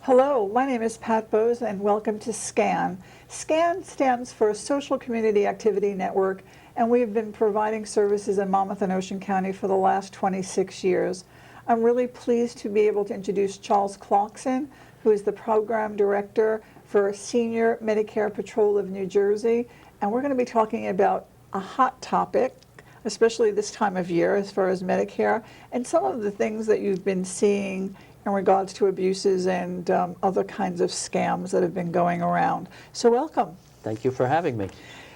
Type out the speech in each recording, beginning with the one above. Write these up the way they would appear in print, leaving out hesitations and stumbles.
Hello, my name is Pat Bohse and welcome to SCAN. SCAN stands for Social Community Activity Network, and we've been providing services in Monmouth and Ocean County for the last 26 years. I'm really pleased to be able to introduce Charles Clarkson, who is the Program Director for Senior Medicare Patrol of New Jersey, and we're going to be talking about a hot topic, especially this time of year as far as Medicare, and some of the things that you've been seeing in regards to abuses and other kinds of scams that have been going around. So welcome. Thank you for having me.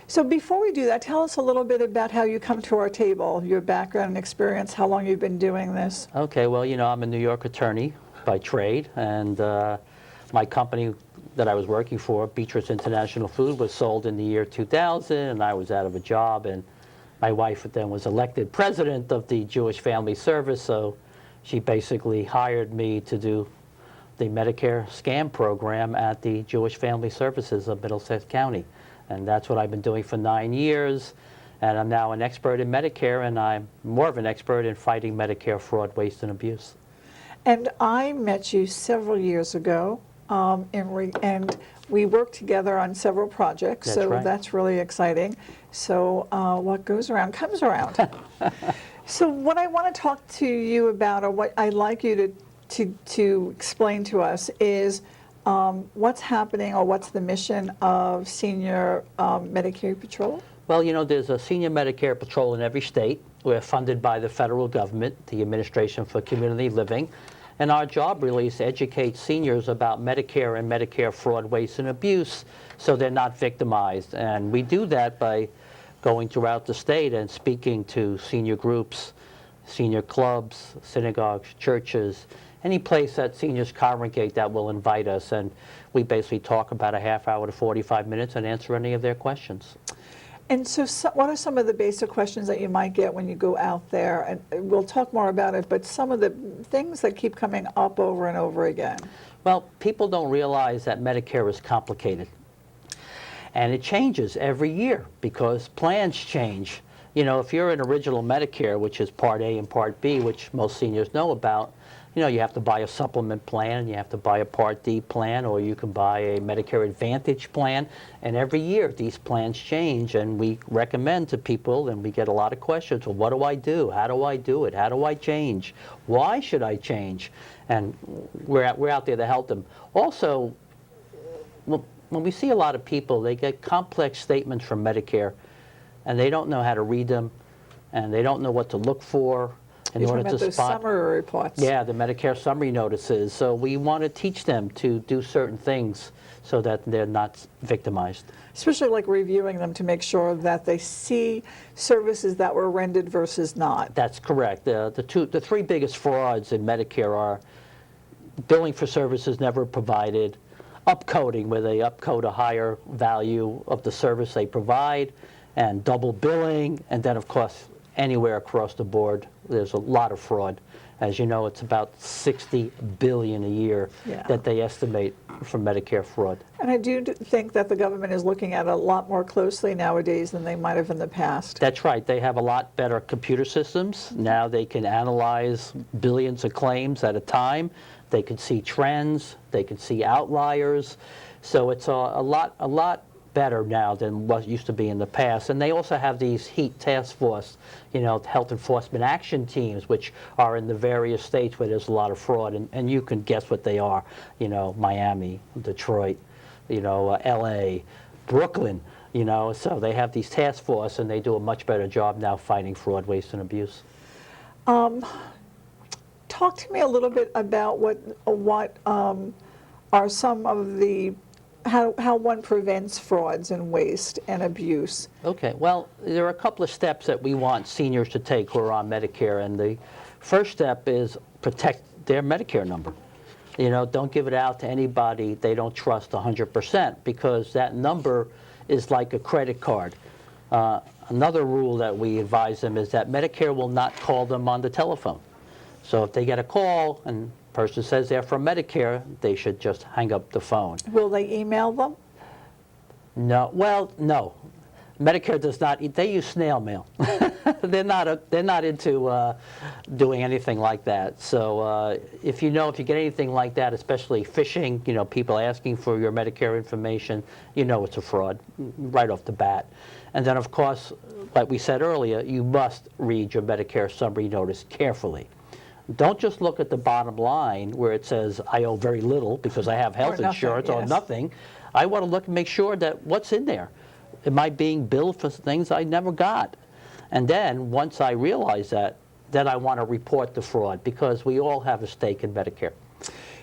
So before we do that, tell us a little bit about how you come to our table, your background and experience, how long you've been doing this. Okay, well, you know, I'm a New York attorney by trade, and my company that I was working for, Beatrice International Food, was sold in the year 2000, and I was out of a job, and my wife then was elected president of the Jewish Family Service, so she basically hired me to do the Medicare scam program at the Jewish Family Services of Middlesex County. And that's what I've been doing for 9 years. And I'm now an expert in Medicare, and I'm more of an expert in fighting Medicare fraud, waste, and abuse. And I met you several years ago, and we worked together on several projects, That's so right. That's really exciting. So what goes around comes around. So what I want to talk to you about, or what I'd like you to explain to us, is what's happening, or what's the mission of Senior Medicare Patrol? Well, you know, there's a Senior Medicare Patrol in every state. We're funded by the federal government, the Administration for Community Living. And our job really is to educate seniors about Medicare and Medicare fraud, waste, and abuse so they're not victimized. And we do that by going throughout the state and speaking to senior groups, senior clubs, synagogues, churches, any place that seniors congregate that will invite us. And we basically talk about a half hour to 45 minutes and answer any of their questions. And so what are some of the basic questions that you might get when you go out there? And we'll talk more about it, but some of the things that keep coming up over and over again. Well, people don't realize that Medicare is complicated. And it changes every year because plans change. You know, if you're in original Medicare, which is Part A and Part B, which most seniors know about, you know, you have to buy a supplement plan, you have to buy a Part D plan, or you can buy a Medicare Advantage plan. And every year these plans change, and we recommend to people, and we get a lot of questions, well, what do I do? How do I do it? How do I change? Why should I change? And we're out there to help them. Also, when we see a lot of people, they get complex statements from Medicare, and they don't know how to read them, and they don't know what to look for in order to those spot. summary reports. Yeah, the Medicare summary notices. So we want to teach them to do certain things so that they're not victimized. Especially like reviewing them to make sure that they see services that were rendered versus not. That's correct. The three biggest frauds in Medicare are billing for services never provided, upcoding, where they upcode a higher value of the service they provide, and double billing, and then of course anywhere across the board there's a lot of fraud. As you know, it's about $60 billion a year that they estimate from Medicare fraud. And I do think that the government is looking at it a lot more closely nowadays than they might have in the past. That's right. They have a lot better computer systems. Now they can analyze billions of claims at a time. They can see trends. They can see outliers. So it's a lot better now than what used to be in the past. And they also have these HEAT task force, you know, health enforcement action teams, which are in the various states where there's a lot of fraud. And you can guess what they are. You know, Miami, Detroit, you know, LA, Brooklyn, you know. So they have these task force, and they do a much better job now fighting fraud, waste, and abuse. Talk to me a little bit about what are some of the how one prevents frauds and waste and abuse. Okay, well, there are a couple of steps that we want seniors to take who are on Medicare, and the first step is protect their Medicare number. You know, don't give it out to anybody they don't trust 100%, because that number is like a credit card. Another rule that we advise them is that Medicare will not call them on the telephone. So if they get a call and the person says they're from Medicare, they should just hang up the phone. Will they email them? No, well, no. Medicare does not, they use snail mail. They're not into doing anything like that. So if you get anything like that, especially phishing, people asking for your Medicare information, it's a fraud right off the bat. And then, of course, like we said earlier, you must read your Medicare summary notice carefully. Don't just look at the bottom line where it says, I owe very little because I have health insurance or nothing. I want to look and make sure that what's in there. Am I being billed for things I never got? And then, once I realize that, then I want to report the fraud because we all have a stake in Medicare.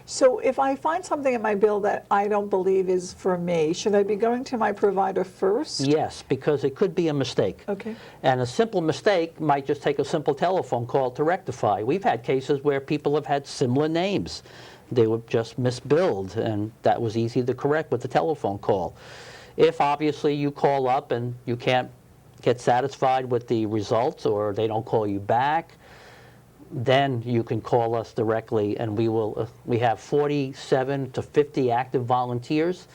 So if I find something in my bill that I don't believe is for me, should I be going to my provider first? Yes, because it could be a mistake. Okay. And a simple mistake might just take a simple telephone call to rectify. We've had cases where people have had similar names. They were just misbilled, and that was easy to correct with the telephone call. If obviously you call up and you can't get satisfied with the results or they don't call you back, then you can call us directly, and we have 47 to 50 active volunteers,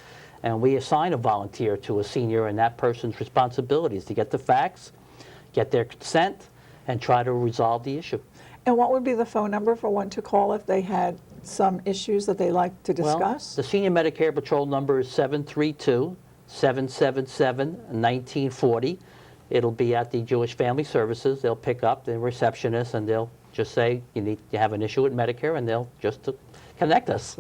and we assign a volunteer to a senior, and that person's responsibility is to get the facts, get their consent, and try to resolve the issue. And what would be the phone number for one to call if they had some issues that they like to discuss? Well, the Senior Medicare Patrol number is 732-777-1940. It'll be at the Jewish Family Services. They'll pick up the receptionist, and they'll just say, you have an issue with Medicare, and they'll just connect us.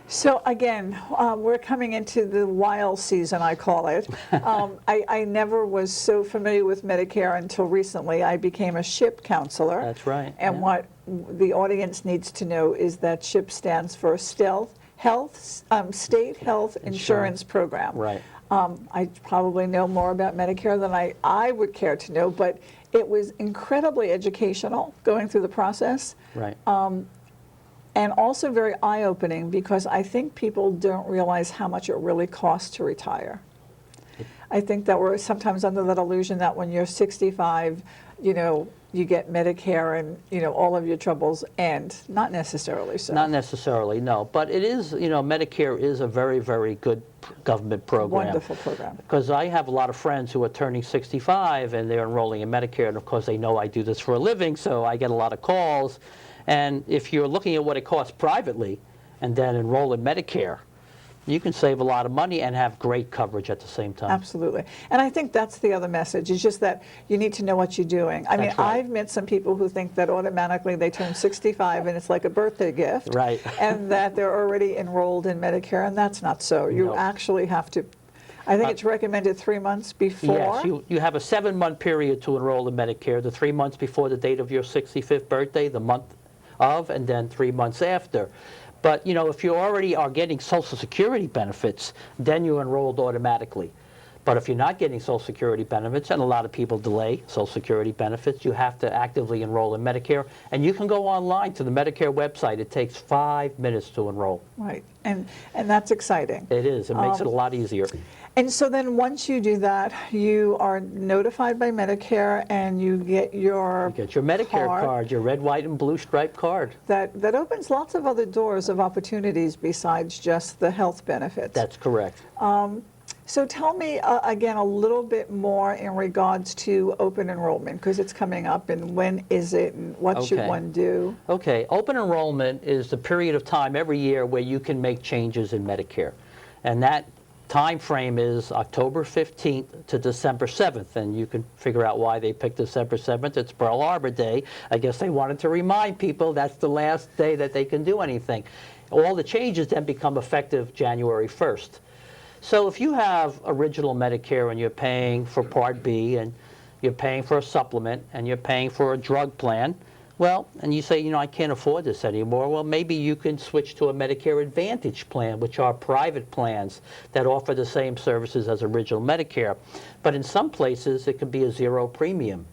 So again, we're coming into the wild season, I call it. I never was so familiar with Medicare until recently. I became a SHIP counselor. That's right. And what the audience needs to know is that SHIP stands for State Health Insurance Program. Right. I probably know more about Medicare than I would care to know, but it was incredibly educational going through the process. Right. And also very eye-opening because I think people don't realize how much it really costs to retire. I think that we're sometimes under that illusion that when you're 65, you get Medicare and, all of your troubles end. Not necessarily so. Not necessarily, no. But it is, Medicare is a very, very good government program. Wonderful program. Because I have a lot of friends who are turning 65 and they're enrolling in Medicare, and of course they know I do this for a living, so I get a lot of calls. And if you're looking at what it costs privately and then enroll in Medicare, you can save a lot of money and have great coverage at the same time. Absolutely. And I think that's the other message. It's just that you need to know what you're doing. I mean, right. I've met some people who think that automatically they turn 65 and it's like a birthday gift. Right. And that they're already enrolled in Medicare, and that's not so. You actually have to, I think it's recommended 3 months before. Yes, you have a 7-month period to enroll in Medicare, the 3 months before the date of your 65th birthday, the month of, and then 3 months after. But, if you already are getting Social Security benefits, then you're enrolled automatically. But if you're not getting Social Security benefits, and a lot of people delay Social Security benefits, you have to actively enroll in Medicare. And you can go online to the Medicare website. It takes 5 minutes to enroll. Right. And that's exciting. It is. It makes it a lot easier. And so then once you do that, you are notified by Medicare and you get your Medicare card, your red, white, and blue striped card. That opens lots of other doors of opportunities besides just the health benefits. That's correct. So tell me again a little bit more in regards to open enrollment, because it's coming up, and when is it, and what should one do? Okay, open enrollment is the period of time every year where you can make changes in Medicare. And that time frame is October 15th to December 7th, and you can figure out why they picked December 7th. It's Pearl Harbor Day. I guess they wanted to remind people that's the last day that they can do anything. All the changes then become effective January 1st. So if you have original Medicare and you're paying for Part B and you're paying for a supplement and you're paying for a drug plan, well, and you say, I can't afford this anymore, well, maybe you can switch to a Medicare Advantage plan, which are private plans that offer the same services as original Medicare. But in some places, it could be a zero premium.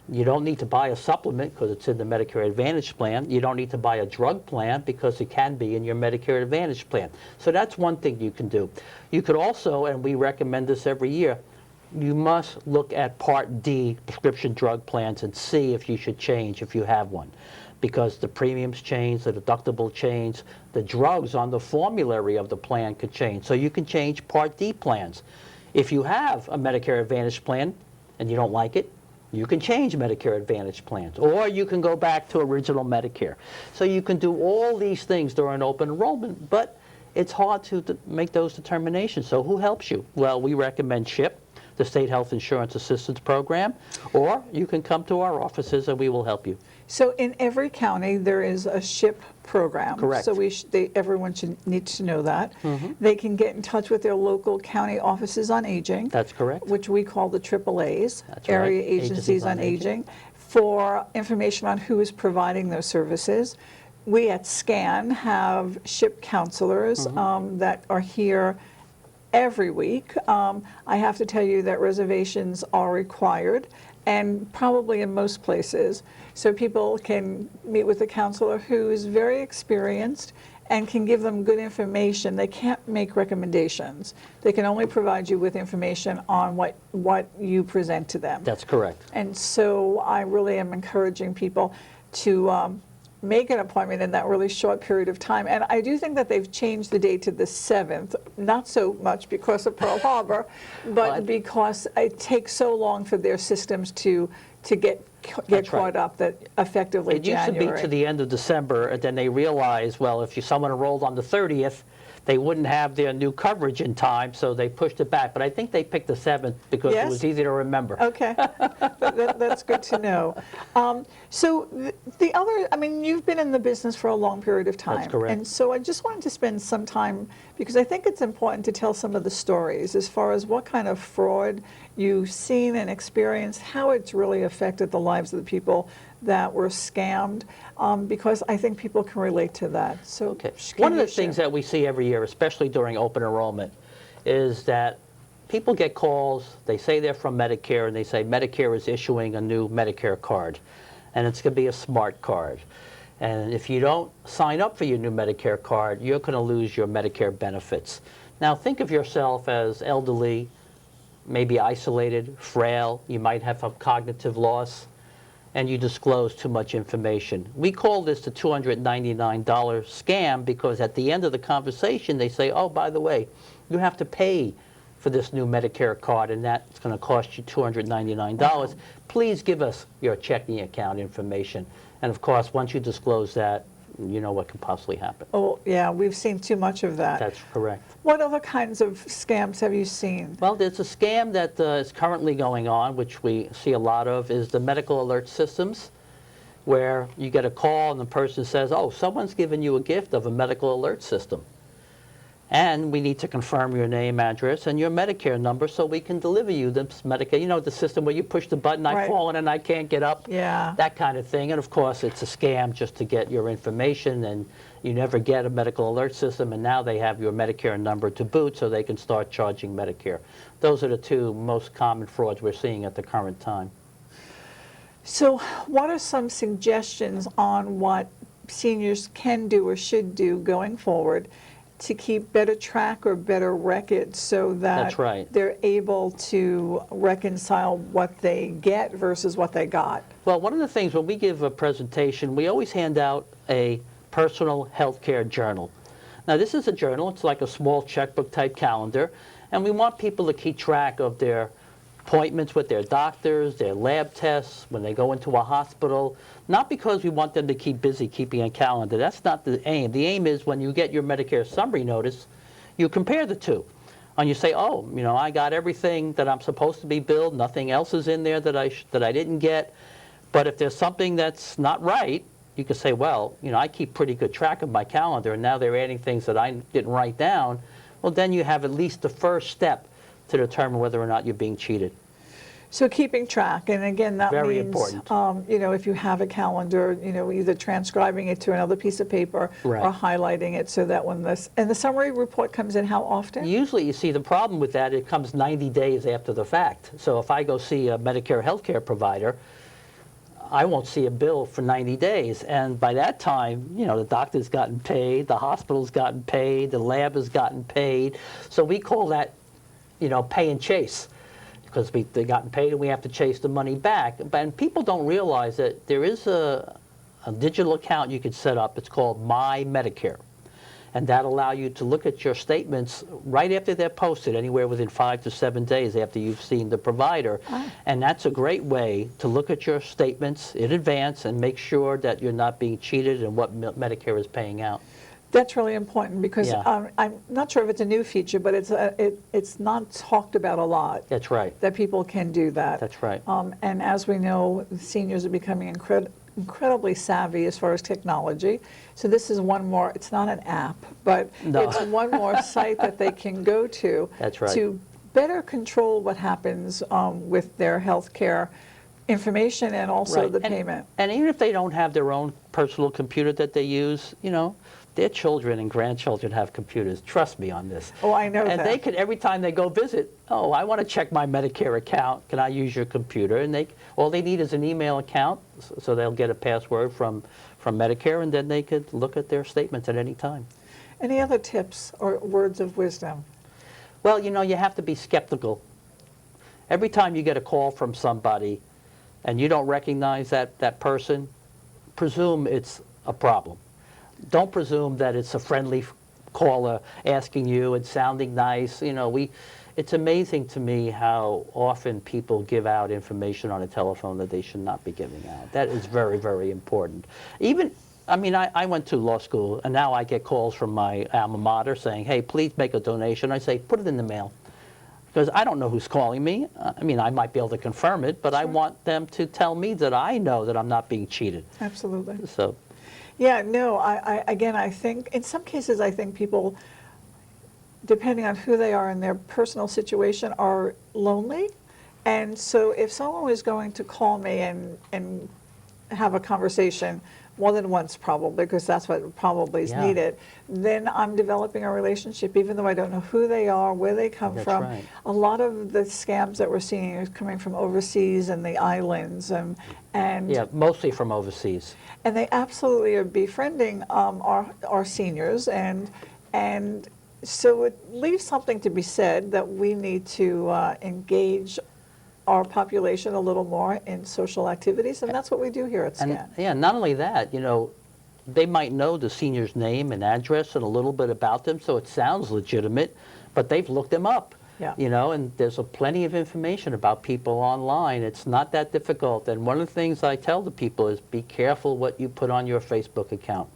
You don't need to buy a supplement because it's in the Medicare Advantage plan. You don't need to buy a drug plan because it can be in your Medicare Advantage plan. So that's one thing you can do. You could also, and we recommend this every year, you must look at Part D prescription drug plans and see if you should change if you have one. Because the premiums change, the deductible change, the drugs on the formulary of the plan could change. So you can change Part D plans. If you have a Medicare Advantage plan and you don't like it, you can change Medicare Advantage plans, or you can go back to original Medicare. So you can do all these things during open enrollment, but it's hard to make those determinations. So who helps you? Well, we recommend SHIP, the State Health Insurance Assistance Program, or you can come to our offices and we will help you. So in every county, there is a SHIP program. Correct. So everyone needs to know that. They can get in touch with their local county offices on aging. That's correct. Which we call the AAAs, That's Area right. Agencies on Aging, for information on who is providing those services. We at SCAN have SHIP counselors that are here every week. I have to tell you that reservations are required, and probably in most places. So people can meet with a counselor who is very experienced and can give them good information. They can't make recommendations. They can only provide you with information on what you present to them. That's correct. And so I really am encouraging people to make an appointment in that really short period of time. And I do think that they've changed the date to the 7th, not so much because of Pearl Harbor, but because it takes so long for their systems to get caught up that effectively It used January. to be to the end of December, and then they realized, well, if someone enrolled on the 30th, they wouldn't have their new coverage in time, so they pushed it back. But I think they picked the 7th because it was easy to remember. Okay, that's good to know. So the other, I mean, you've been in the business for a long period of time. That's correct. And so I just wanted to spend some time, because I think it's important to tell some of the stories as far as what kind of fraud you've seen and experienced, how it's really affected the lives of the people that were scammed, because I think people can relate to that. So Okay. One of the things that we see every year, especially during open enrollment, is that people get calls, they say they're from Medicare, and they say Medicare is issuing a new Medicare card, and it's going to be a smart card. And if you don't sign up for your new Medicare card, you're going to lose your Medicare benefits. Now think of yourself as elderly, maybe isolated, frail, you might have some cognitive loss, and you disclose too much information. We call this the $299 scam because at the end of the conversation they say, oh, by the way, you have to pay for this new Medicare card and that's going to cost you $299. Please give us your checking account information. And of course, once you disclose that, you know what can possibly happen. Oh, yeah, we've seen too much of that. That's correct. What other kinds of scams have you seen? Well, there's a scam that is currently going on, which we see a lot of, is the medical alert systems, where you get a call and the person says, oh, someone's given you a gift of a medical alert system. And we need to confirm your name, address, and your Medicare number so we can deliver you this Medicare. You know, the system where you push the button, I've fallen and I can't get up. Yeah. That kind of thing. And of course, it's a scam just to get your information, and you never get a medical alert system, and now they have your Medicare number to boot so they can start charging Medicare. Those are the two most common frauds we're seeing at the current time. So what are some suggestions on what seniors can do or should do going forward to keep better track or better records so that That's right. they're able to reconcile what they get versus what they got? Well, one of the things when we give a presentation, we always hand out a personal health care journal. Now, this is a journal. It's like a small checkbook type calendar, and we want people to keep track of their appointments with their doctors, their lab tests, when they go into a hospital, not because we want them to keep busy keeping a calendar. That's not the aim. The aim is when you get your Medicare summary notice, you compare the two. And you say, oh, you know, I got everything that I'm supposed to be billed, nothing else is in there that I didn't get. But if there's something that's not right, you can say, well, you know, I keep pretty good track of my calendar, and now they're adding things that I didn't write down. Well, then you have at least the first step to determine whether or not you're being cheated. So keeping track, and again, that Very means, important. you know, if you have a calendar, you know, either transcribing it to another piece of paper Right. or highlighting it so that when and the summary report comes in how often? Usually, you see, the problem with that, it comes 90 days after the fact. So if I go see a Medicare healthcare provider, I won't see a bill for 90 days. And by that time, you know, the doctor's gotten paid, the hospital's gotten paid, the lab has gotten paid. So we call that, you know, pay and chase, because they've gotten paid and we have to chase the money back. And people don't realize that there is a digital account you could set up. It's called My Medicare. and that'll allow you to look at your statements right after they're posted, anywhere within 5 to 7 days after you've seen the provider. And that's a great way to look at your statements in advance and make sure that you're not being cheated in what Medicare is paying out. That's really important because Yeah. I'm not sure if it's a new feature, but it's not talked about a lot. That's right. That people can do that. That's right. And as we know, seniors are becoming incredibly savvy as far as technology. So this is one more, it's not an app, but No. it's one more site that they can go to. That's right. To better control what happens with their health care information and also Right. the payment. And even if they don't have their own personal computer that they use, you know, their children and grandchildren have computers. Trust me on this. Oh, I know and that. they could, every time they go visit, oh, I want to check my Medicare account. Can I use your computer? And all they need is an email account, so they'll get a password from Medicare, and then they could look at their statements at any time. Any other tips or words of wisdom? Well, you know, you have to be skeptical. Every time you get a call from somebody and you don't recognize that person, presume it's a problem. Don't presume that it's a friendly caller asking you and sounding nice. You know, it's amazing to me how often people give out information on a telephone that they should not be giving out. That is very, very important. Even, I mean, I went to law school, and now I get calls from my alma mater saying, hey, please make a donation. I say, put it in the mail. Because I don't know who's calling me. I mean, I might be able to confirm it, but I want them to tell me that I know that I'm not being cheated. Absolutely. So. Yeah, no, again, I think, in some cases, I think people, depending on who they are in their personal situation, are lonely. And so if someone was going to call me and have a conversation, more than once probably, because that's what probably is needed, then I'm developing a relationship, even though I don't know who they are, where they come from. Right. A lot of the scams that we're seeing are coming from overseas and the islands, and Yeah, mostly from overseas. and they absolutely are befriending our seniors, and so it leaves something to be said that we need to engage our population a little more in social activities, and that's what we do here at SCAN. And yeah, not only that, you know, they might know the senior's name and address and a little bit about them, so it sounds legitimate, but they've looked them up. Yeah. You know, and there's plenty of information about people online. It's not that difficult. And one of the things I tell the people is be careful what you put on your Facebook account.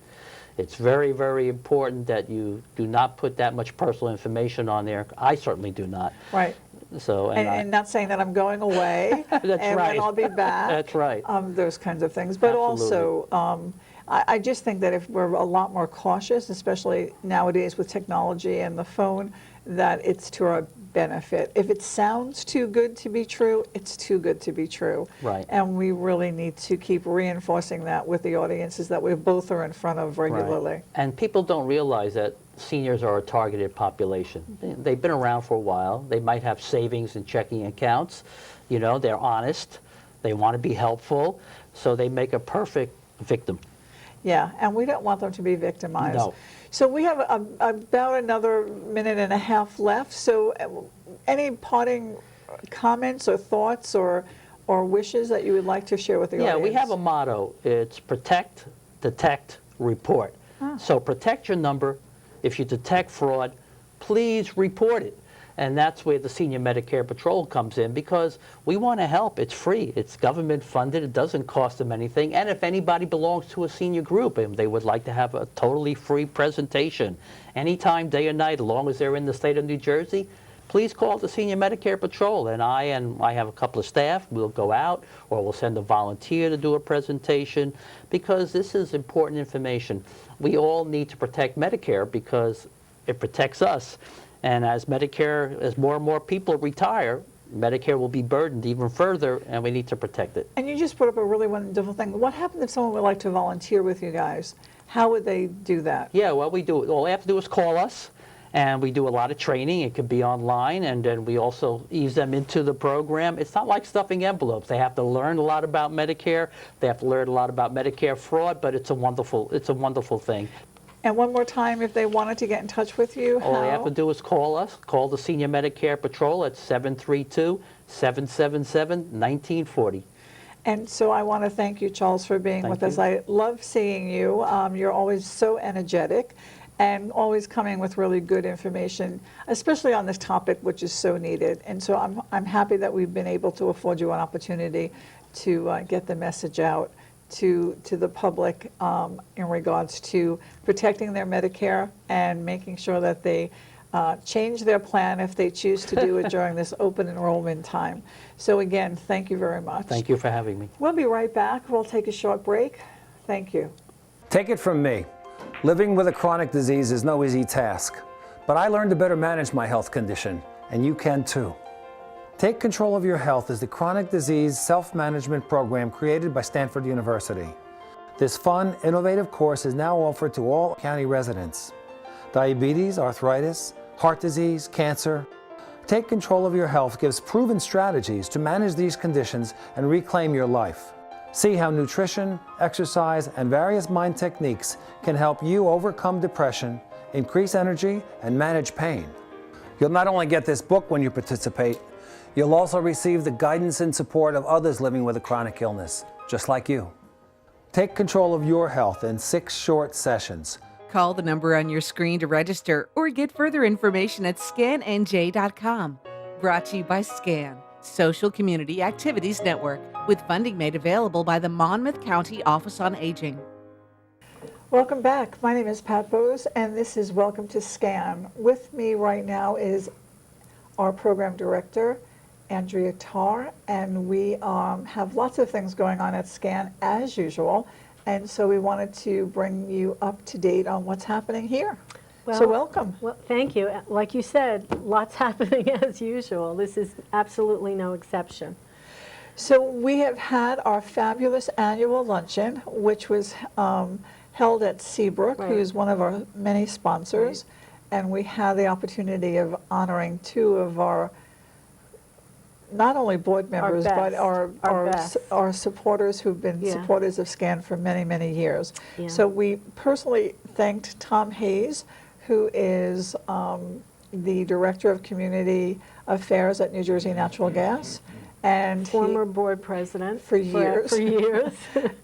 It's very, very important that you do not put that much personal information on there. I certainly do not. Right. So, And not saying that I'm going away That's and right. then I'll be back. That's right. Those kinds of things. But Absolutely. also, I just think that if we're a lot more cautious, especially nowadays with technology and the phone, that it's to our benefit. If it sounds too good to be true, it's too good to be true. Right. And we really need to keep reinforcing that with the audiences that we both are in front of regularly. Right. And people don't realize that seniors are a targeted population. They've been around for a while. They might have savings and checking accounts. You know, they're honest. They want to be helpful. So they make a perfect victim. Yeah, and we don't want them to be victimized. No. So we have about another minute and a half left. So any parting comments or thoughts or wishes that you would like to share with the audience? Yeah, we have a motto. It's protect, detect, report. So protect your number. If you detect fraud, please report it. And that's where the Senior Medicare Patrol comes in, because we want to help. It's free. It's government funded. It doesn't cost them anything. And if anybody belongs to a senior group and they would like to have a totally free presentation, anytime, day or night, as long as they're in the state of New Jersey, please call the Senior Medicare Patrol. And I have a couple of staff. We'll go out, or we'll send a volunteer to do a presentation, because this is important information. We all need to protect Medicare because it protects us. And as more and more people retire, Medicare will be burdened even further, and we need to protect it. And you just brought up a really wonderful thing. What happens if someone would like to volunteer with you guys? How would they do that? Yeah, well, we do. All they have to do is call us, and we do a lot of training. It could be online, and then we also ease them into the program. It's not like stuffing envelopes. They have to learn a lot about Medicare. They have to learn a lot about Medicare fraud, but it's a wonderful thing. And one more time, if they wanted to get in touch with you, All they have how? to do is call us. Call the Senior Medicare Patrol at 732-777-1940. And so I want to thank you, Charles, for being Thank with us. you. I love seeing you. You're always so energetic. and always coming with really good information, especially on this topic, which is so needed. And so I'm happy that we've been able to afford you an opportunity to get the message out to the public in regards to protecting their Medicare and making sure that they change their plan if they choose to do it during this open enrollment time. So again, thank you very much. Thank you for having me. We'll be right back. We'll take a short break. Thank you. Take it from me. Living with a chronic disease is no easy task, but I learned to better manage my health condition, and you can too. Take Control of Your Health is the chronic disease self-management program created by Stanford University. This fun, innovative course is now offered to all county residents. Diabetes, arthritis, heart disease, cancer. Take Control of Your Health gives proven strategies to manage these conditions and reclaim your life. See how nutrition, exercise, and various mind techniques can help you overcome depression, increase energy, and manage pain. You'll not only get this book when you participate, you'll also receive the guidance and support of others living with a chronic illness, just like you. Take control of your health in 6 short sessions. Call the number on your screen to register or get further information at scannj.com. Brought to you by SCAN, Social Community Activities Network, with funding made available by the Monmouth County Office on Aging. Welcome back. My name is Pat Bohse, and this is Welcome to SCAN. With me right now is our program director, Andrea Tarr, and we have lots of things going on at SCAN as usual, and so we wanted to bring you up to date on what's happening here. So welcome. Well, thank you. Like you said, lots happening as usual. This is absolutely no exception. So we have had our fabulous annual luncheon, which was held at Seabrook, Right. who is one of our many sponsors, and we had the opportunity of honoring 2 of our not only board members, but best. our supporters who've been Yeah. supporters of SCAN for many, many years. Yeah. So we personally thanked Tom Hayes, who is the Director of Community Affairs at New Jersey Natural Gas. And Former board president. For years. For years.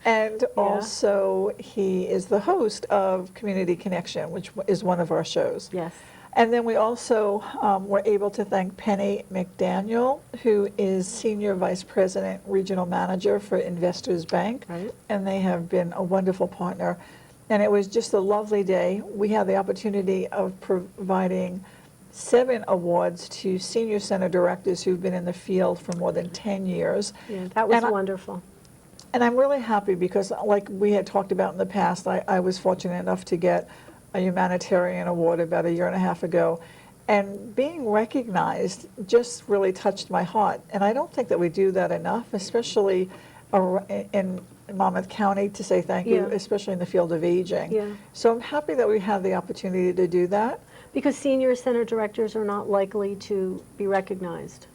and also he is the host of Community Connection, which is one of our shows. Yes. And then we also were able to thank Penny McDaniel, who is Senior Vice President, Regional Manager for Investors Bank. Right. And they have been a wonderful partner. And it was just a lovely day. We had the opportunity of providing 7 awards to senior center directors who've been in the field for more than 10 years. Yeah, that was And wonderful. And I'm really happy because, like we had talked about in the past, I was fortunate enough to get a humanitarian award about 1.5 years ago. And being recognized just really touched my heart. And I don't think that we do that enough, especially in Monmouth County, to say thank you, Yeah. especially in the field of aging. Yeah. So I'm happy that we have the opportunity to do that. Because senior center directors are not likely to be recognized.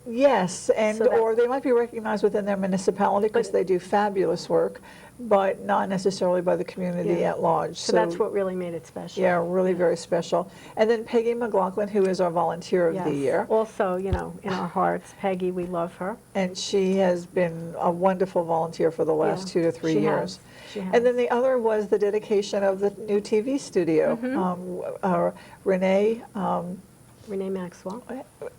Yes, and So that- or they might be recognized within their municipality because they do fabulous work, but not necessarily by the community Yeah. at large. So that's what really made it special. Yeah, really very special. And then Peggy McLaughlin, who is our volunteer of Yes. the year, Also, you know, in our hearts, Peggy, we love her. and she has been a wonderful volunteer for the last Yeah, 2 to 3 she years. has. She has. And then the other was the dedication of the new TV studio. Mm-hmm. Renee Maxwell.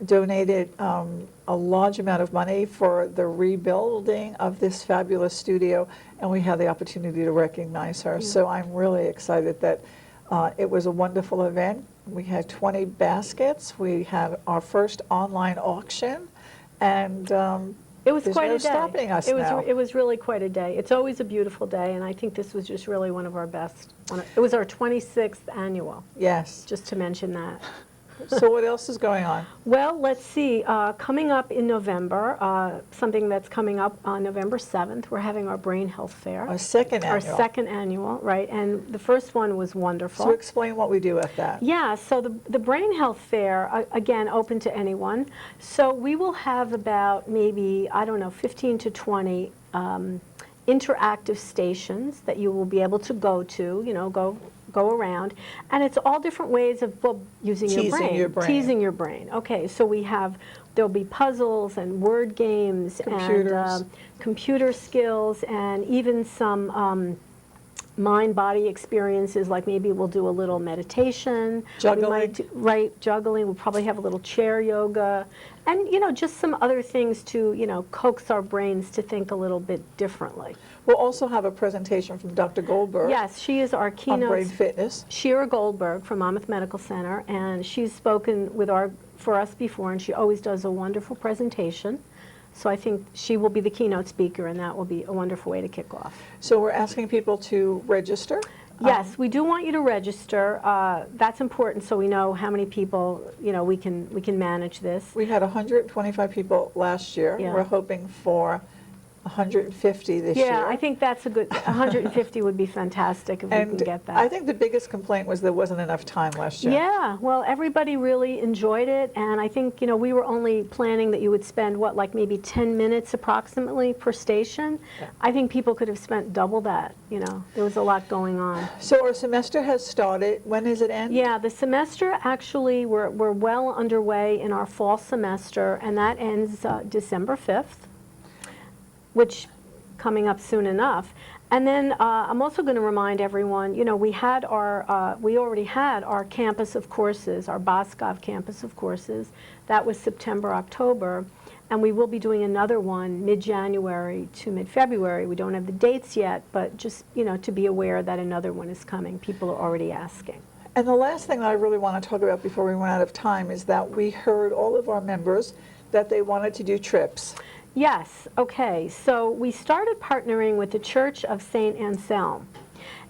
Donated a large amount of money for the rebuilding of this fabulous studio, and we had the opportunity to recognize her. So I'm really excited that it was a wonderful event. We had 20 baskets. We had our first online auction, and It was there's quite no a day. stopping us it was, now. It was really quite a day. It's always a beautiful day, and I think this was just really one of our best. It was our 26th annual, Yes. just to mention that. So what else is going on? Well, let's see. Coming up in November, something that's coming up on November 7th, we're having our Brain Health Fair. Our second Our annual. second annual, right? And the first one was wonderful. So explain what we do at that. Yeah, so the Brain Health Fair, again, open to anyone. So we will have about maybe, I don't know, 15 to 20 interactive stations that you will be able to go to, you know, go around. And it's all different ways of using Teasing your brain. Teasing your brain. Okay, so there'll be puzzles and word games Computers. and computer skills and even some mind-body experiences, like maybe we'll do a little meditation. Juggling. We might do, right, juggling. We'll probably have a little chair yoga. And, you know, just some other things to, you know, coax our brains to think a little bit differently. We'll also have a presentation from Dr. Goldberg Yes, she is our on keynote. brain fitness. Shira Goldberg from Monmouth Medical Center, and she's spoken for us before, and she always does a wonderful presentation. So I think she will be the keynote speaker, and that will be a wonderful way to kick off. So we're asking people to register. Yes, we do want you to register. That's important, so we know how many people, you know, we can manage this. We had 125 people last year. Yeah. We're hoping for 150 this year. Yeah, I think that's a good, 150 would be fantastic if we can get that. I think the biggest complaint was there wasn't enough time last year. Yeah, well, everybody really enjoyed it, and I think, you know, we were only planning that you would spend, what, like maybe 10 minutes approximately per station. Yeah. I think people could have spent double that, you know. There was a lot going on. So our semester has started. When does it end? Yeah, the semester, actually, we're well underway in our fall semester, and that ends December 5th. Which coming up soon enough. And then I'm also going to remind everyone, you know, we already had our campus of courses, our Boscov campus of courses. That was September, October, and we will be doing another one mid-January to mid-February. We don't have the dates yet, but just, you know, to be aware that another one is coming. People are already asking. And the last thing that I really want to talk about before we run out of time is that we heard all of our members that they wanted to do trips. Yes, okay. So we started partnering with the Church of St. Anselm.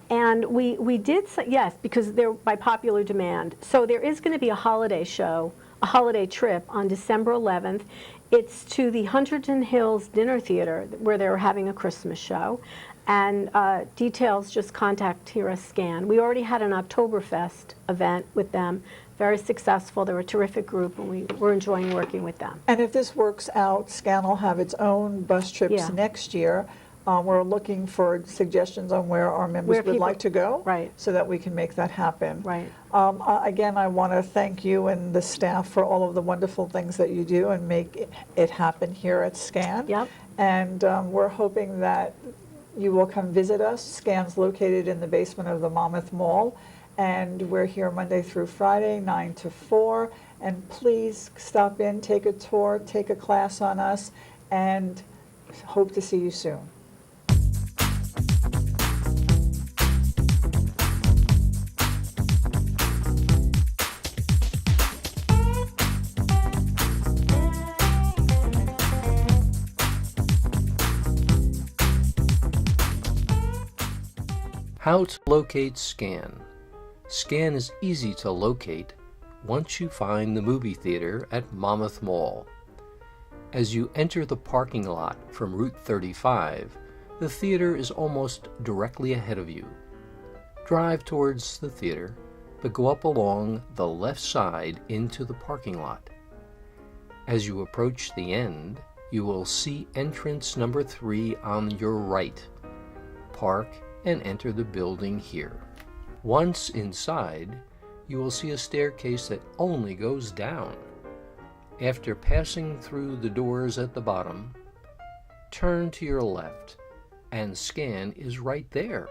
And we did, yes, because they're by popular demand. So there is going to be a holiday show, a holiday trip on December 11th. It's to the Hunterton Hills Dinner Theater where they're having a Christmas show. And details, just contact Tira Scan. We already had an Oktoberfest event with them. Very successful. They're a terrific group, and we're enjoying working with them. And if this works out, SCAN will have its own bus trips Yeah. next year. We're looking for suggestions on where our members would like to go, Right. so that we can make that happen. Right. Again, I want to thank you and the staff for all of the wonderful things that you do and make it happen here at SCAN. Yep. And we're hoping that you will come visit us. SCAN's located in the basement of the Monmouth Mall, and we're here Monday through Friday, 9 to 4. And please stop in, take a tour, take a class on us, and hope to see you soon. How to locate SCAN. SCAN is easy to locate once you find the movie theater at Monmouth Mall. As you enter the parking lot from Route 35, the theater is almost directly ahead of you. Drive towards the theater, but go up along the left side into the parking lot. As you approach the end, you will see entrance number 3 on your right. Park and enter the building here. Once inside, you will see a staircase that only goes down. After passing through the doors at the bottom, turn to your left, and SCAN is right there.